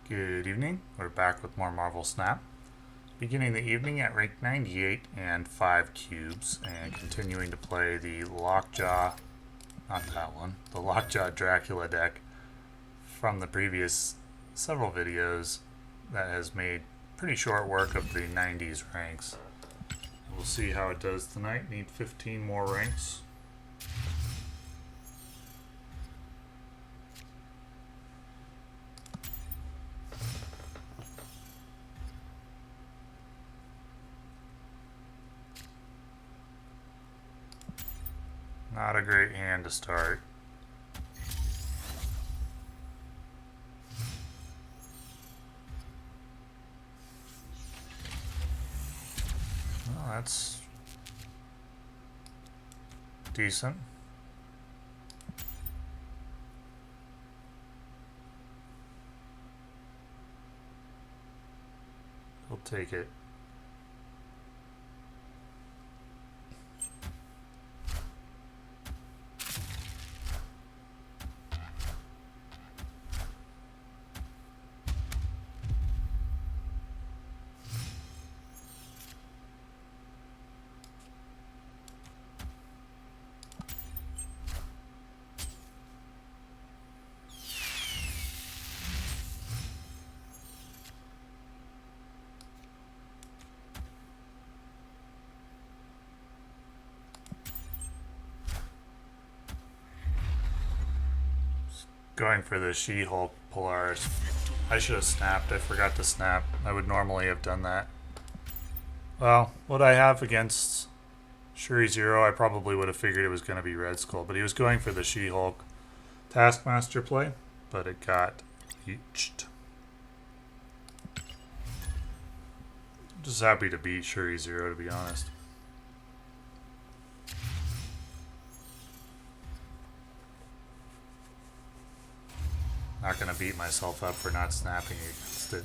Good evening. We're back with more Marvel Snap. Beginning the evening at rank 98 and 5 cubes, and continuing to play the Lockjaw, not that one, the Lockjaw Dracula deck from the previous several videos that has made pretty short work of the 90s ranks. We'll see how it does tonight. Need 15 more ranks. Not a great hand to start. Well, that's decent. We'll take it. Going for the She-Hulk Polaris. I should have snapped. I forgot to snap. I would normally have done that. Well, what I have against Shuri Zero, I probably would have figured it was going to be Red Skull, but he was going for the She-Hulk Taskmaster play, but it got reached. Just happy to beat Shuri Zero, to be honest. Not gonna beat myself up for not snapping against it.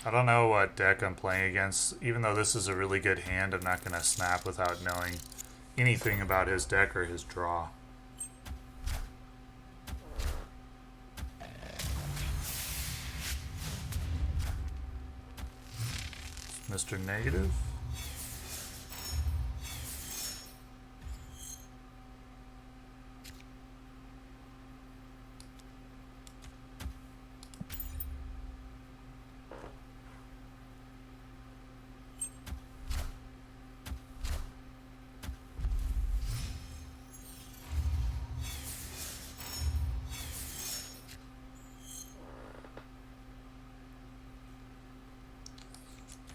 I don't know what deck I'm playing against. Even though this is a really good hand, I'm not gonna snap without knowing anything about his deck or his draw. Mr. Negative.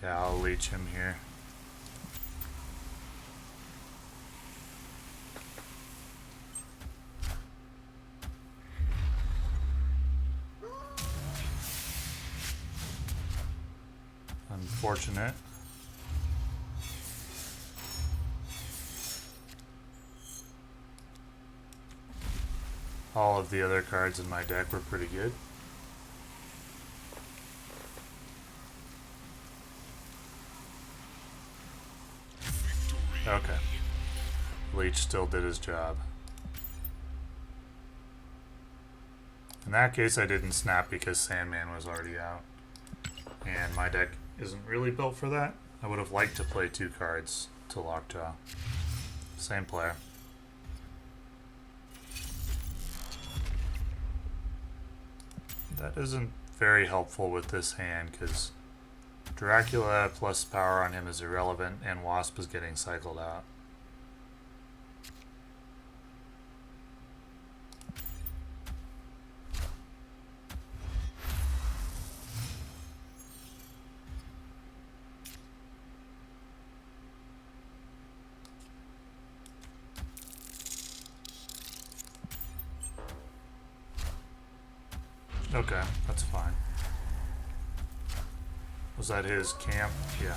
Yeah, I'll leech him here. Unfortunate. All of the other cards in my deck were pretty good. Okay. Leech still did his job. In that case, I didn't snap because Sandman was already out. And my deck isn't really built for that. I would have liked to play 2 cards to Lockjaw. Same player. That isn't very helpful with this hand because Dracula plus power on him is irrelevant and Wasp is getting cycled out. Okay, that's fine. Was that his camp? Yeah.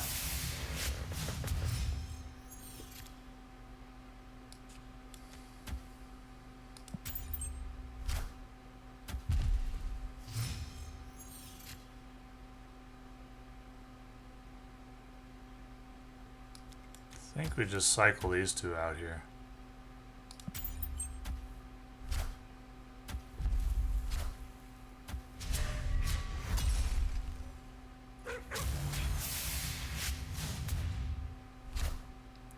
I think we just cycle these two out here.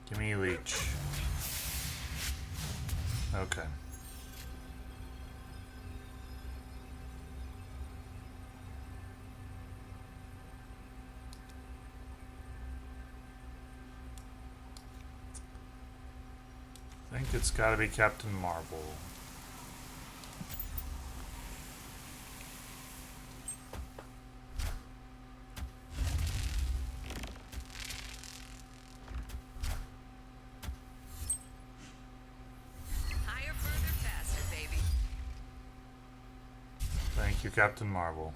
Give me leech. Okay. I think it's gotta be Captain Marvel. Higher, further, faster, baby. Thank you, Captain Marvel.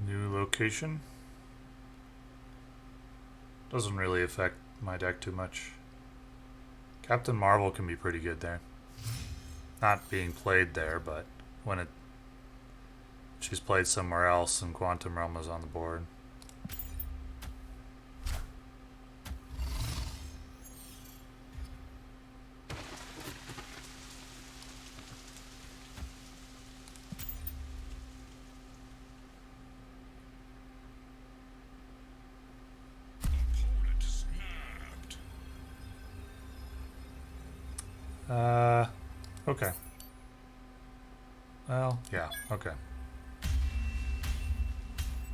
New location. Doesn't really affect my deck too much. Captain Marvel can be pretty good there. Not being played there, but when she's played somewhere else and Quantum Realm is on the board. Okay. Well, yeah, okay.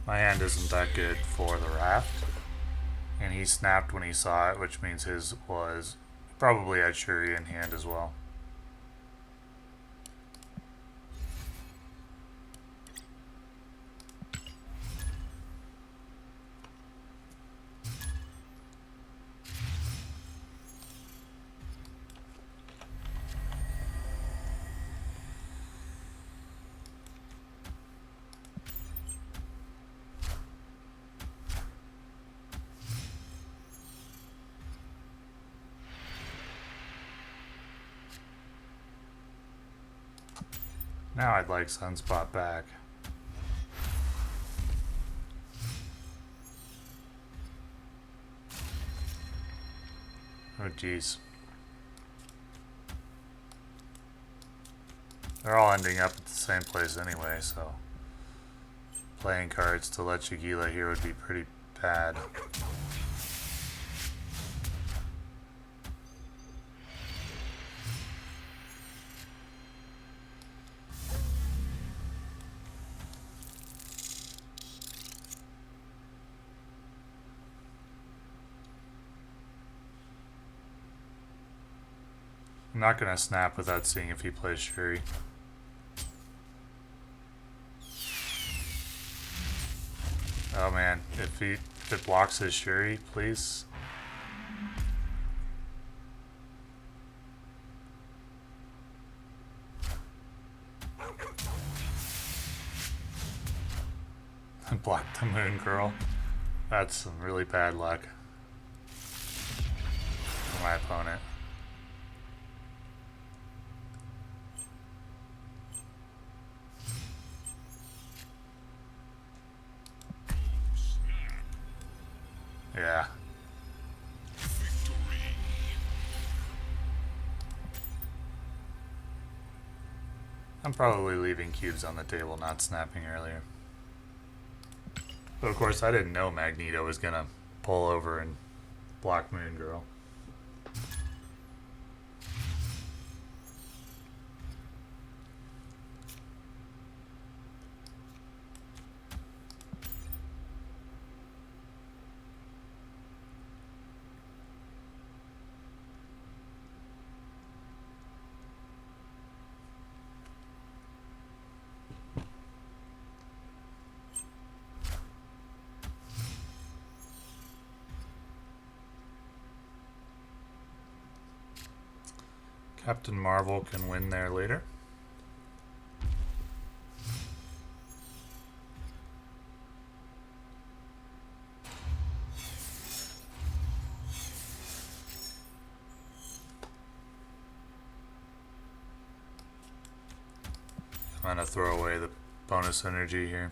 My hand isn't that good for the raft. And he snapped when he saw it, which means his was probably had Shuri in hand as well. Now I'd like Sunspot back. Oh jeez. They're all ending up at the same place anyway, so playing cards to let Shigila here would be pretty bad. I'm not gonna snap without seeing if he plays Shuri. Oh man, if it blocks his Shuri, please. Block the Moon Girl. That's some really bad luck for my opponent. Yeah. I'm probably leaving cubes on the table, not snapping earlier. But of course, I didn't know Magneto was gonna pull over and block Moon Girl. Captain Marvel can win there later. I'm gonna throw away the bonus energy here.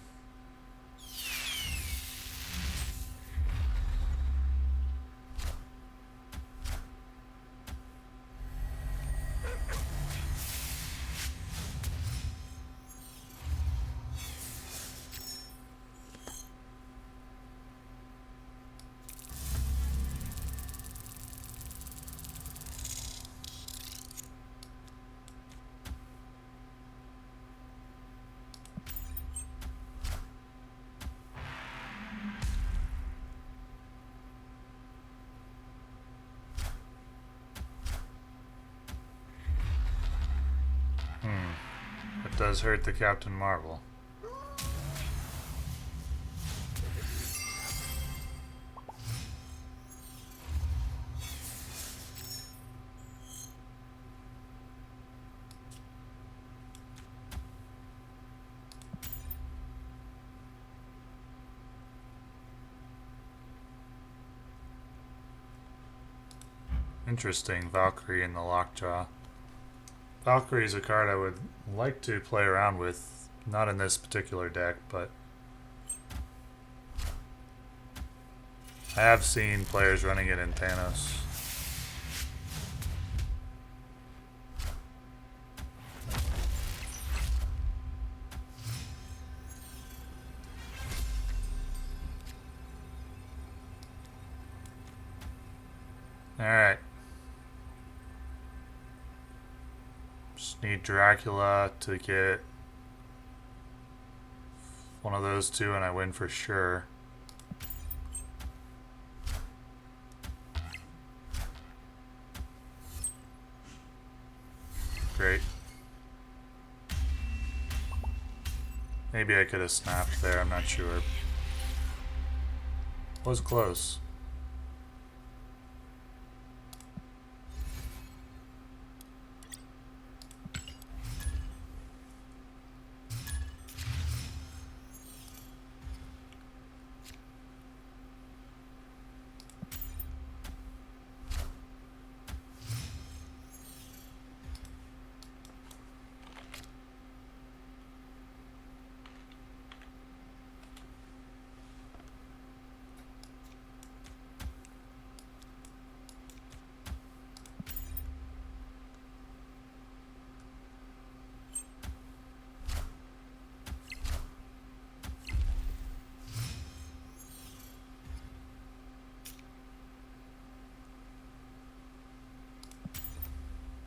It does hurt the Captain Marvel. Interesting, Valkyrie in the Lockjaw. Valkyrie is a card I would like to play around with, not in this particular deck, but I have seen players running it in Thanos. Alright. Just need Dracula to get one of those two and I win for sure. Great. Maybe I could have snapped there, I'm not sure. Was close.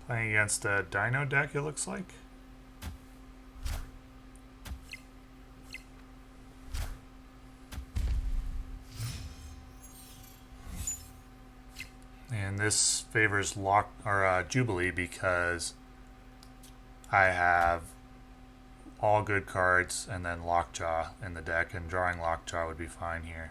Playing against a Dino deck, it looks like. And this favors Jubilee because I have all good cards and then Lockjaw in the deck, and drawing Lockjaw would be fine here.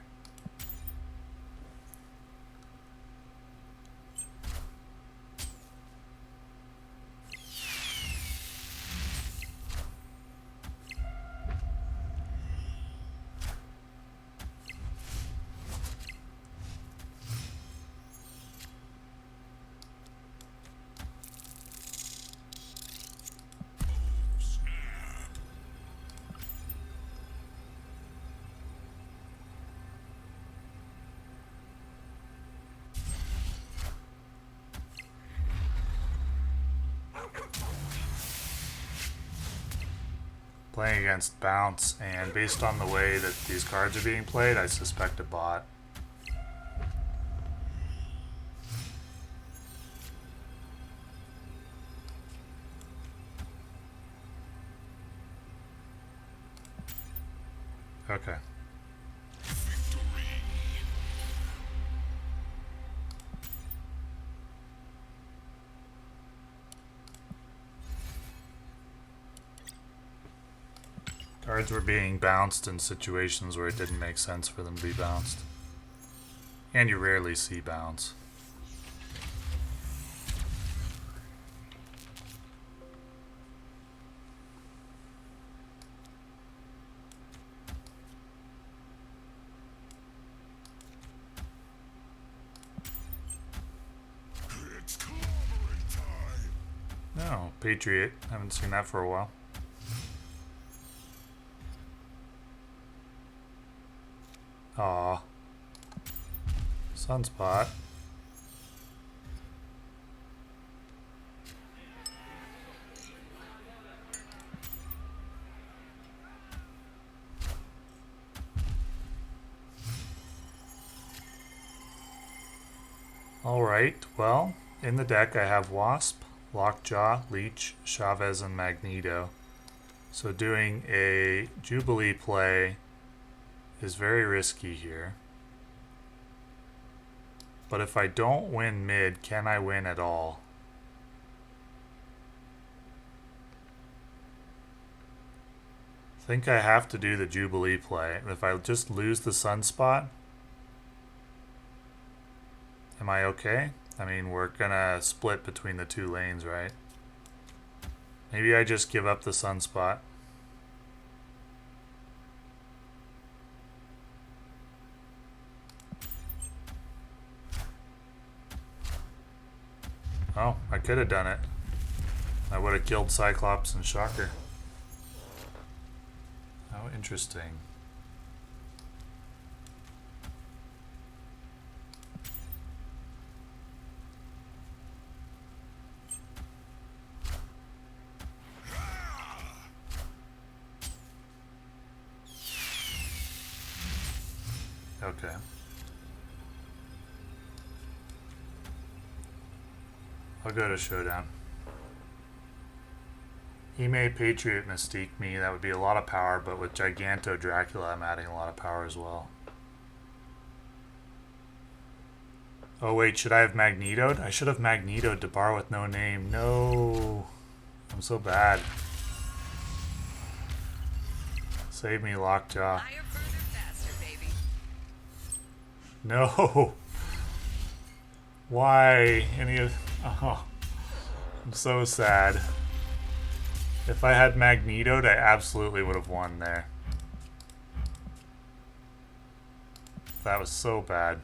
Playing against Bounce, and based on the way that these cards are being played, I suspect a bot. Okay. Cards were being bounced in situations where it didn't make sense for them to be bounced. And you rarely see bounce. Patriot. Haven't seen that for a while. Aw. Sunspot. Alright, well, in the deck I have Wasp, Lockjaw, Leech, Chavez, and Magneto. So doing a Jubilee play is very risky here. But if I don't win mid, can I win at all? I think I have to do the Jubilee play. If I just lose the Sunspot, am I okay? I mean, we're gonna split between the two lanes, right? Maybe I just give up the Sunspot. Oh, I could have done it. I would have killed Cyclops and Shocker. How interesting. Okay. I'll go to Showdown. He may Patriot Mystique me. That would be a lot of power, but with Giganto Dracula, I'm adding a lot of power as well. Oh wait, should I have Magnetoed? I should have Magnetoed to bar with no name. No. I'm so bad. Save me, Lockjaw. Higher, further, faster, baby. No. Why? Any of... Oh. I'm so sad. If I had Magnetoed, I absolutely would have won there. That was so bad.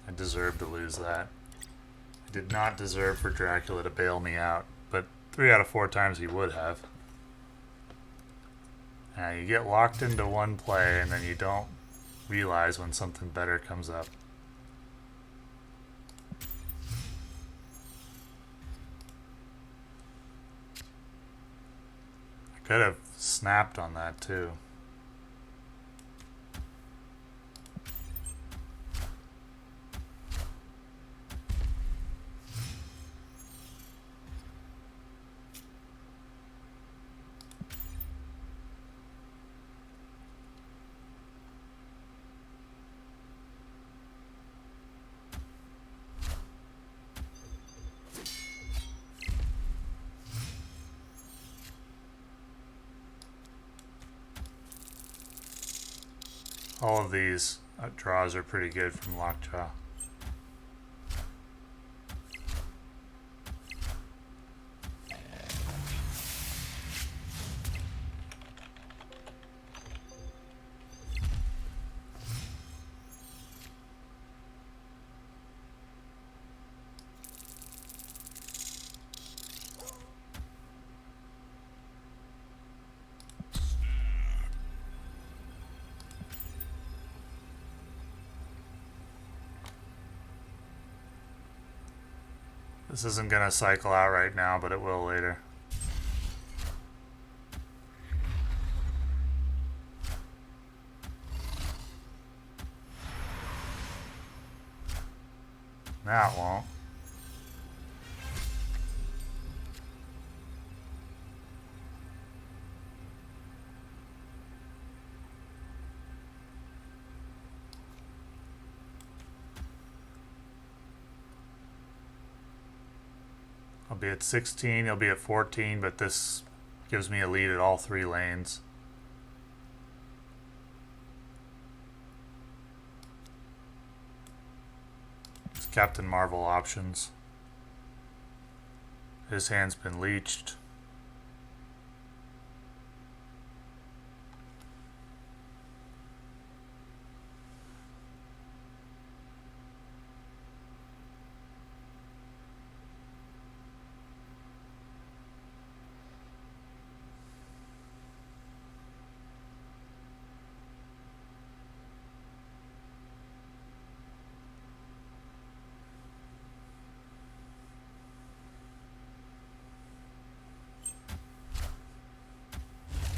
I deserved to lose that. I did not deserve for Dracula to bail me out, but 3 out of 4 times he would have. You get locked into one play and then you don't realize when something better comes up. I could have snapped on that too. All of these draws are pretty good from Lockjaw. This isn't going to cycle out right now, but it will later. Now it won't. I'll be at 16, he'll be at 14, but this gives me a lead at all 3 lanes. It's Captain Marvel options. His hand's been leached.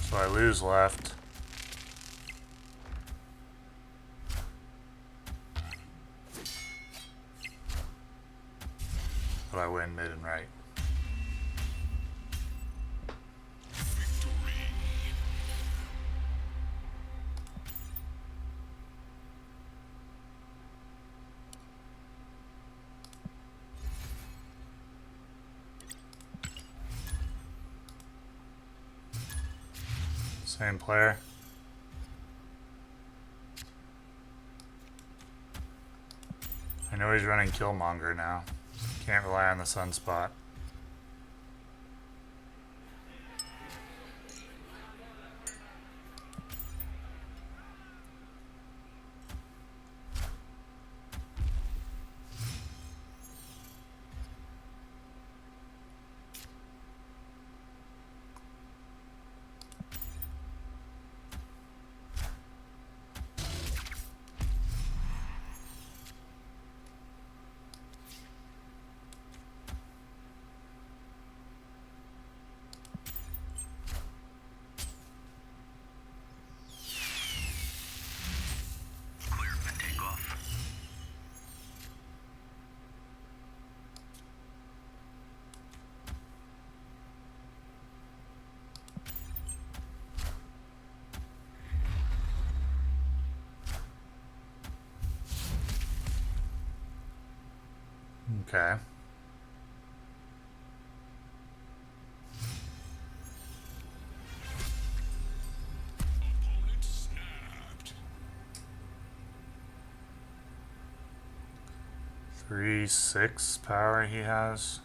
So I lose left. But I win mid and right. Same player. I know he's running Killmonger now. Can't rely on the sunspot. Okay. Opponent snapped. 3/6 power he has.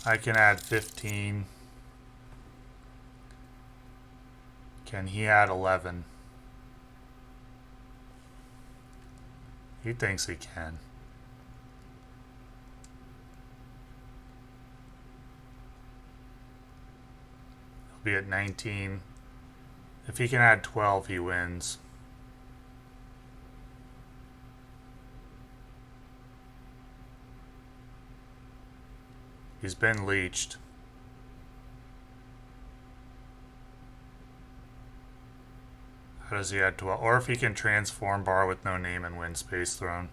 I can add 15. Can he add 11? He thinks he can. He'll be at 19. If he can add 12, he wins. He's been leeched. How does he add 12? Or if he can transform bar with no name and win Space Throne.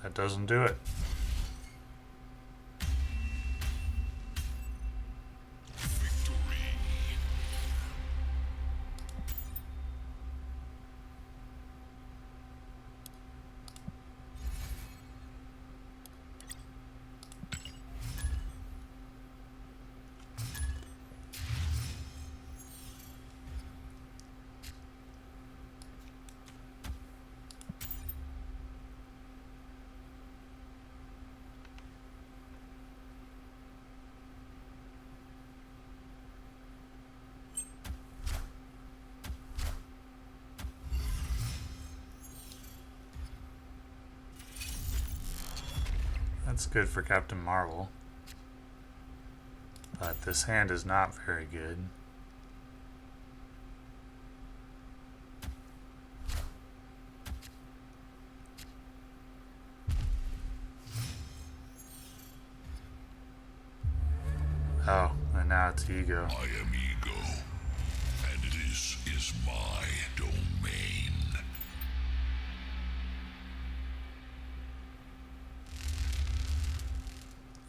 That doesn't do it. Victory. That's good for Captain Marvel. But this hand is not very good. Oh, and now it's Ego. I am Ego, and this is my domain.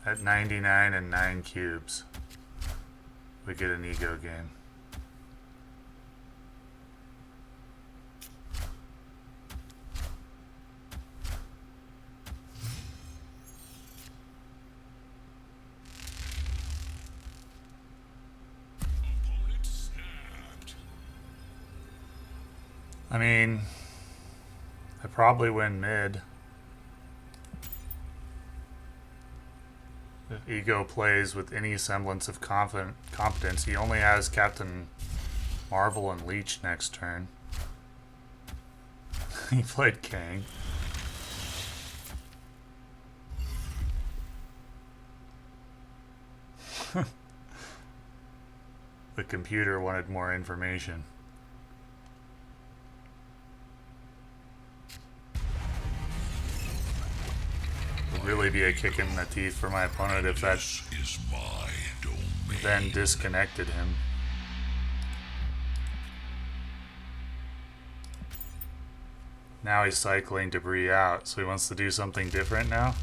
At 99 and 9 cubes, we get an Ego game. Opponent snapped. I mean, I probably win mid. If Ego plays with any semblance of competence, he only has Captain Marvel and Leech next turn. He played Kang. The computer wanted more information. Would really be a kick in the teeth for my opponent if that This is my domain. then disconnected him. Now he's cycling debris out, so he wants to do something different now.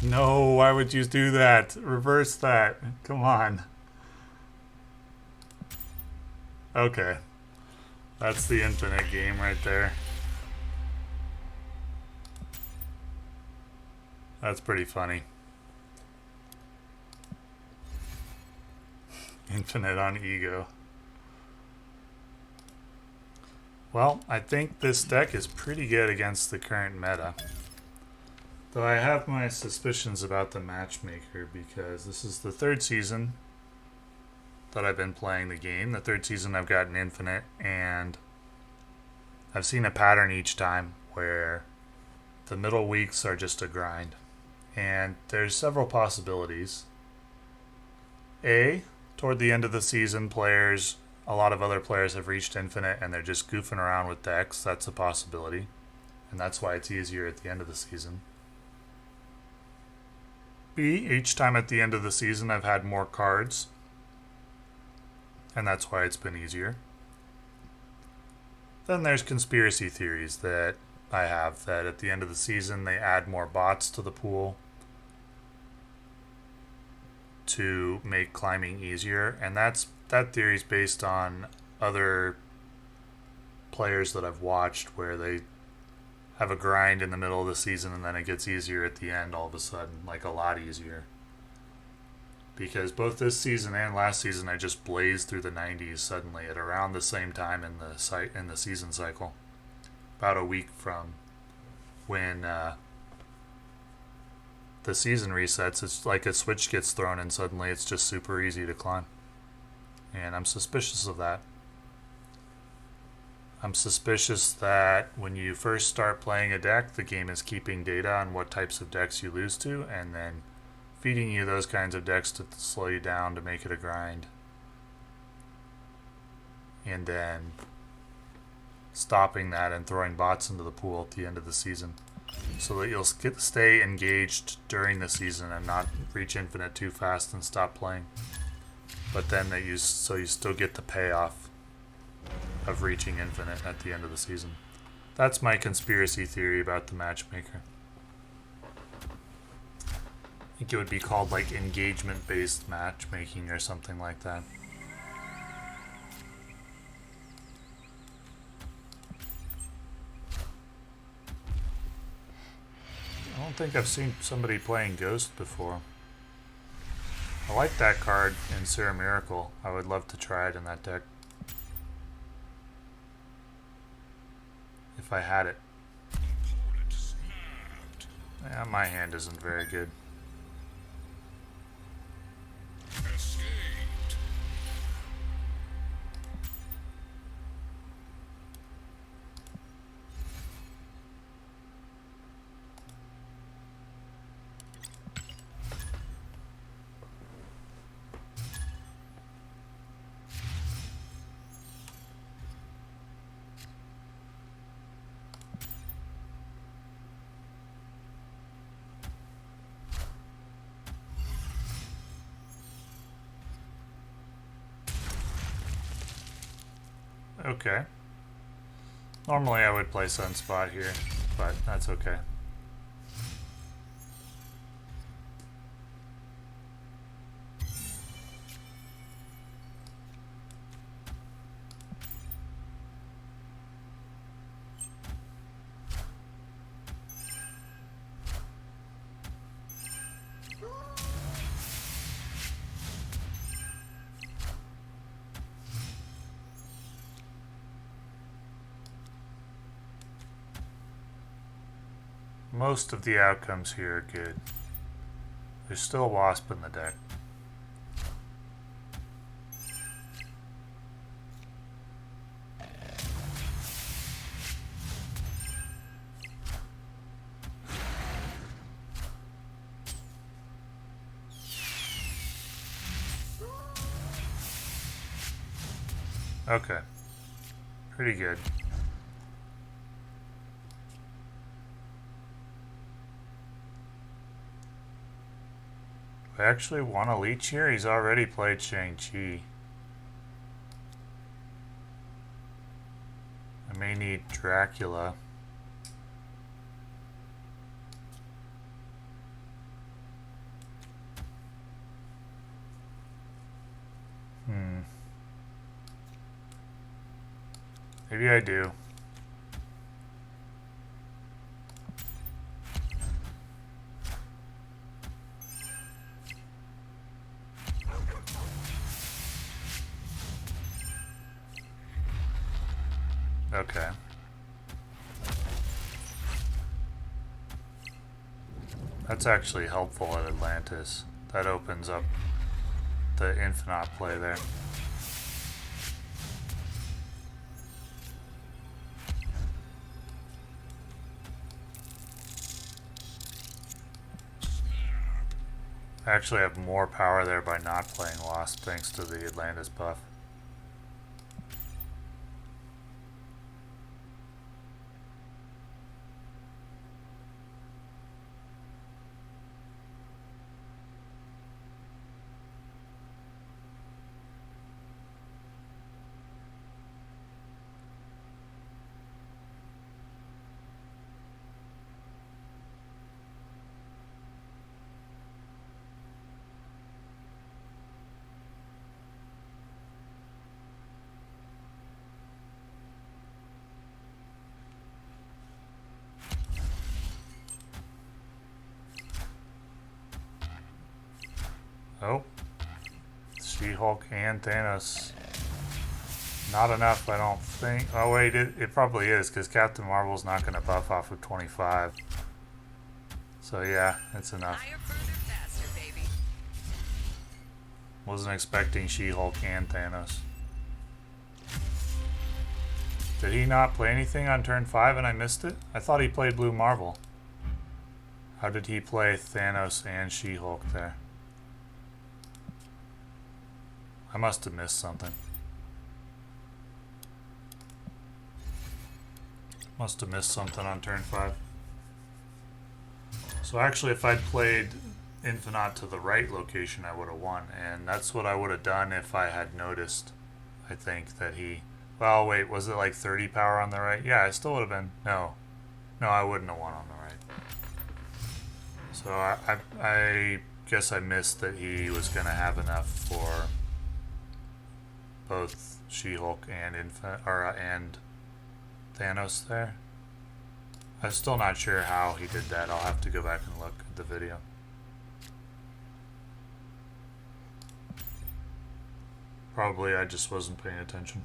No, why would you do that? Reverse that. Come on. Okay. That's the infinite game right there. That's pretty funny. Infinite on ego. Well, I think this deck is pretty good against the current meta. Though I have my suspicions about the matchmaker because this is the third season that I've been playing the game. The third season I've gotten infinite, and I've seen a pattern each time where the middle weeks are just a grind. And there's several possibilities. A, toward the end of the season, a lot of other players have reached infinite and they're just goofing around with decks. That's a possibility. And that's why it's easier at the end of the season. B, each time at the end of the season I've had more cards, and that's why it's been easier. Then there's conspiracy theories that I have that at the end of the season they add more bots to the pool to make climbing easier, and that theory is based on other players that I've watched where they have a grind in the middle of the season and then it gets easier at the end all of a sudden, like a lot easier. Because both this season and last season I just blazed through the 90s suddenly at around the same time in the season cycle. About a week from when the season resets, it's like a switch gets thrown and suddenly it's just super easy to climb. And I'm suspicious of that. I'm suspicious that when you first start playing a deck, the game is keeping data on what types of decks you lose to, and then feeding you those kinds of decks to slow you down to make it a grind. And then stopping that and throwing bots into the pool at the end of the season. So that you'll stay engaged during the season and not reach infinite too fast and stop playing. But then you still get the payoff of reaching infinite at the end of the season. That's my conspiracy theory about the matchmaker. I think it would be called like engagement-based matchmaking or something like that. I don't think I've seen somebody playing Ghost before. I like that card in Serum Miracle. I would love to try it in that deck. If I had it. Yeah, my hand isn't very good. Escaped. Okay. Normally I would play Sunspot here, but that's okay. most of the outcomes here are good. There's still a wasp in the deck. Okay. Pretty good. I actually want to leech here. He's already played Shang-Chi. I may need Dracula. Maybe I do. Okay. That's actually helpful at Atlantis. That opens up the infinite play there. I actually have more power there by not playing Wasp thanks to the Atlantis buff. Oh. She-Hulk and Thanos. Not enough, I don't think. Oh wait, it probably is, because Captain Marvel's not going to buff off of 25. So yeah, it's enough. Higher, further, faster, baby. Wasn't expecting She-Hulk and Thanos. Did he not play anything on turn 5 and I missed it? I thought he played Blue Marvel. How did he play Thanos and She-Hulk there? I must have missed something. Must have missed something on turn 5. So actually, if I'd played Infinite to the right location, I would have won. And that's what I would have done if I had noticed. I think that he... Well, wait, was it like 30 power on the right? Yeah, I still would have been... No. No, I wouldn't have won on the right. So I guess I missed that he was going to have enough for both She-Hulk and and Thanos there. I'm still not sure how he did that. I'll have to go back and look at the video. Probably I just wasn't paying attention.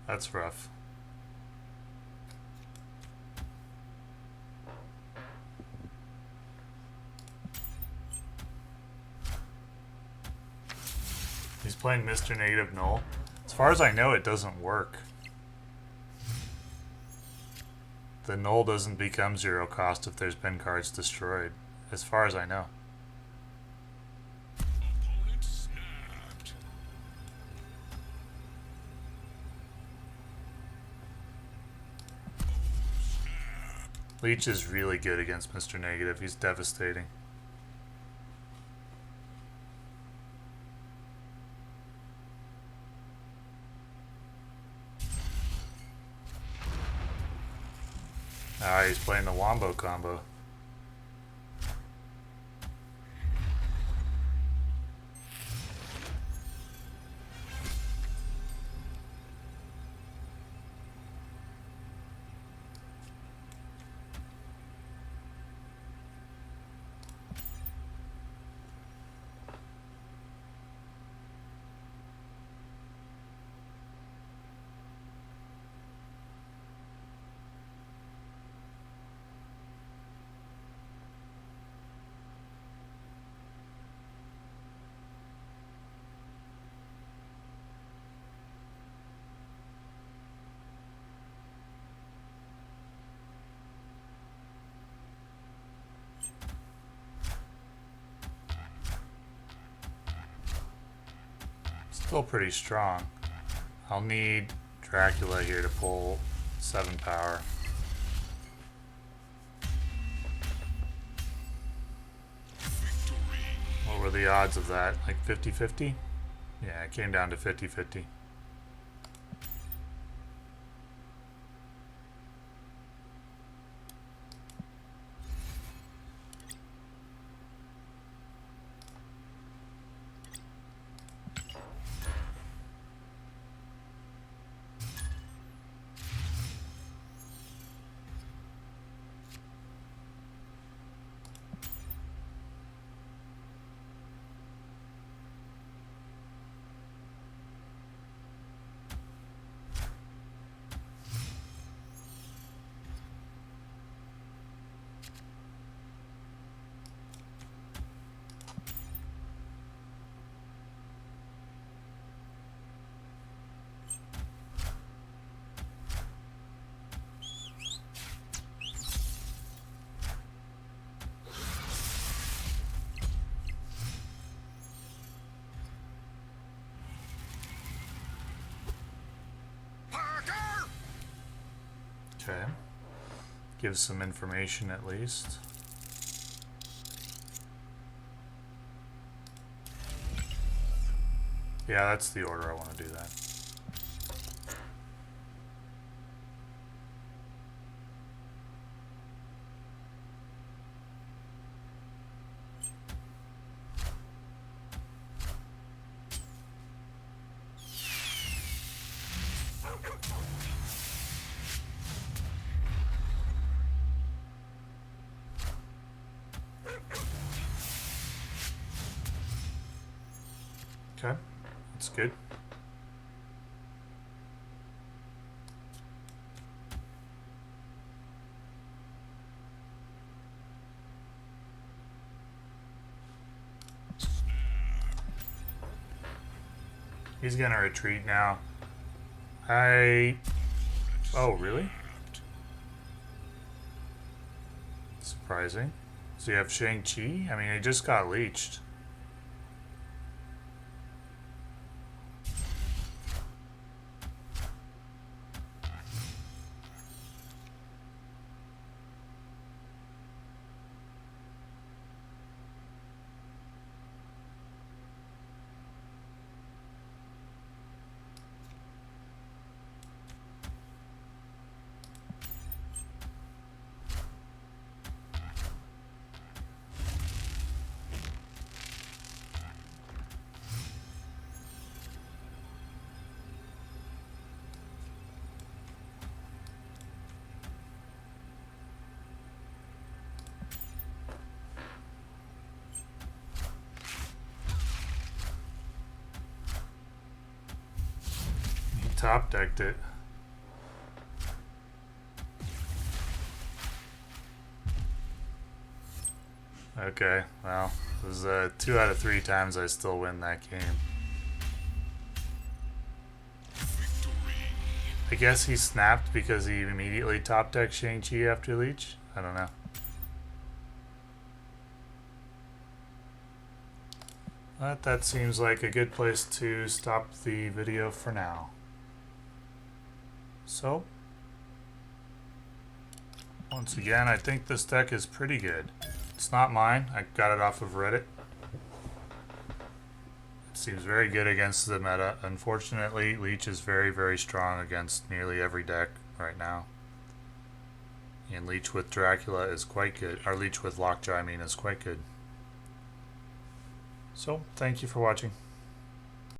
That's rough. He's playing Mr. Negative Null. As far as I know, it doesn't work. The null doesn't become 0 cost if there's been cards destroyed, as far as I know. Opponent snapped. Leech is really good against Mr. Negative. He's devastating. Ah, he's playing the Wombo combo. Still pretty strong. I'll need Dracula here to pull 7 power. What were the odds of that? Like 50-50? Yeah, it came down to 50-50. Okay. Gives some information at least. Yeah, that's the order I want to do that. Okay, that's good. He's gonna retreat now. Oh, really? Surprising. So you have Shang-Chi? I mean, he just got leeched. Top decked it. Okay, well, it was 2 out of 3 times I still win that game. I guess he snapped because he immediately top decked Shang-Chi after Leech? I don't know. But that seems like a good place to stop the video for now. So, once again, I think this deck is pretty good. It's not mine. I got it off of Reddit. It seems very good against the meta. Unfortunately, Leech is very, very strong against nearly every deck right now. And Leech with Dracula is quite good. Or Leech with Lockjaw, I mean, is quite good. So, thank you for watching.